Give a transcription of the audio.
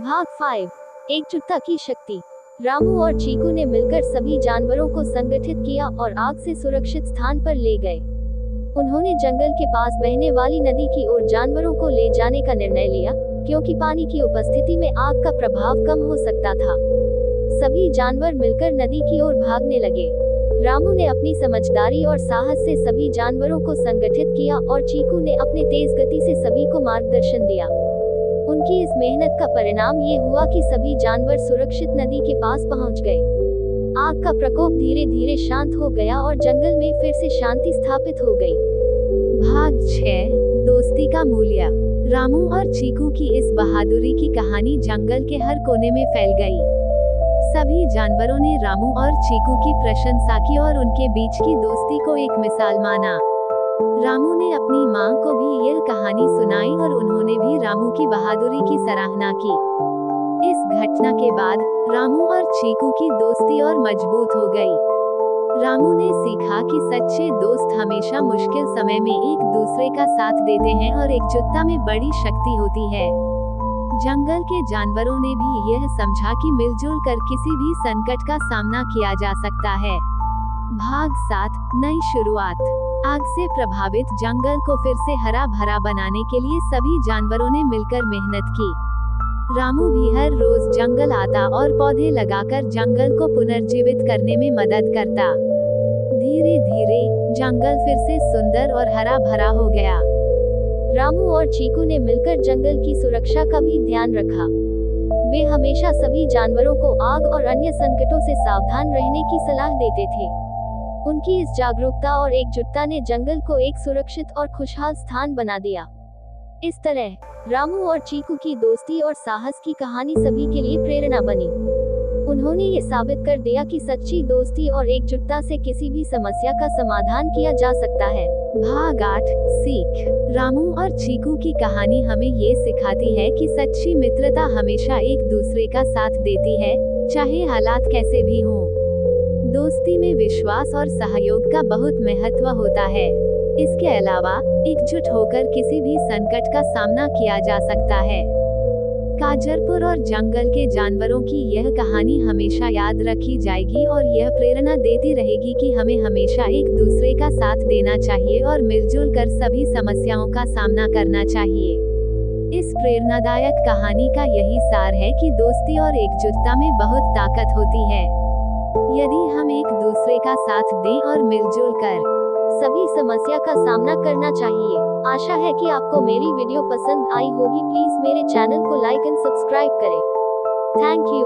भाग 5 एकजुटता की शक्ति। रामू और चीकू ने मिलकर सभी जानवरों को संगठित किया और आग से सुरक्षित स्थान पर ले गए। उन्होंने जंगल के पास बहने वाली नदी की ओर जानवरों को ले जाने का निर्णय लिया, क्योंकि पानी की उपस्थिति में आग का प्रभाव कम हो सकता था। सभी जानवर मिलकर नदी की ओर भागने लगे। रामू ने अपनी समझदारी और साहस से सभी जानवरों को संगठित किया और चीकू ने अपने तेज गति से सभी को मार्गदर्शन दिया। उनकी इस मेहनत का परिणाम ये हुआ कि सभी जानवर सुरक्षित नदी के पास पहुंच गए। आग का प्रकोप धीरे धीरे शांत हो गया और जंगल में फिर से शांति स्थापित हो गई। भाग 6 दोस्ती का मूल्य। रामू और चीकू की इस बहादुरी की कहानी जंगल के हर कोने में फैल गई। सभी जानवरों ने रामू और चीकू की प्रशंसा की और उनके बीच की दोस्ती को एक मिसाल माना। रामू ने अपनी माँ को भी यह कहानी सुनाई और उन्होंने भी रामू की बहादुरी की सराहना की। इस घटना के बाद रामू और चीकू की दोस्ती और मजबूत हो गई। रामू ने सीखा कि सच्चे दोस्त हमेशा मुश्किल समय में एक दूसरे का साथ देते हैं और एकजुटता में बड़ी शक्ति होती है। जंगल के जानवरों ने भी यह समझा कि मिलजुल कर किसी भी संकट का सामना किया जा सकता है। भाग 7 नई शुरुआत। आग से प्रभावित जंगल को फिर से हरा भरा बनाने के लिए सभी जानवरों ने मिलकर मेहनत की। रामू भी हर रोज जंगल आता और पौधे लगाकर जंगल को पुनर्जीवित करने में मदद करता। धीरे धीरे जंगल फिर से सुंदर और हरा भरा हो गया। रामू और चीकू ने मिलकर जंगल की सुरक्षा का भी ध्यान रखा। वे हमेशा सभी जानवरों को आग और अन्य संकटों से सावधान रहने की सलाह देते थे। उनकी इस जागरूकता और एकजुटता ने जंगल को एक सुरक्षित और खुशहाल स्थान बना दिया। इस तरह रामू और चीकू की दोस्ती और साहस की कहानी सभी के लिए प्रेरणा बनी। उन्होंने ये साबित कर दिया कि सच्ची दोस्ती और एकजुटता से किसी भी समस्या का समाधान किया जा सकता है। भाग 8 सीख। रामू और चीकू की कहानी हमें ये सिखाती है कि सच्ची मित्रता हमेशा एक दूसरे का साथ देती है, चाहे हालात कैसे भी हों। दोस्ती में विश्वास और सहयोग का बहुत महत्व होता है। इसके अलावा एकजुट होकर किसी भी संकट का सामना किया जा सकता है। काजरपुर और जंगल के जानवरों की यह कहानी हमेशा याद रखी जाएगी और यह प्रेरणा देती रहेगी कि हमें हमेशा एक दूसरे का साथ देना चाहिए और मिलजुल कर सभी समस्याओं का सामना करना चाहिए। इस प्रेरणादायक कहानी का यही सार है कि दोस्ती और एकजुटता में बहुत ताकत होती है। यदि हम एक दूसरे का साथ दें और मिलजुल कर सभी समस्या का सामना करना चाहिए। आशा है कि आपको मेरी वीडियो पसंद आई होगी। प्लीज मेरे चैनल को लाइक एंड सब्सक्राइब करें। Thank you.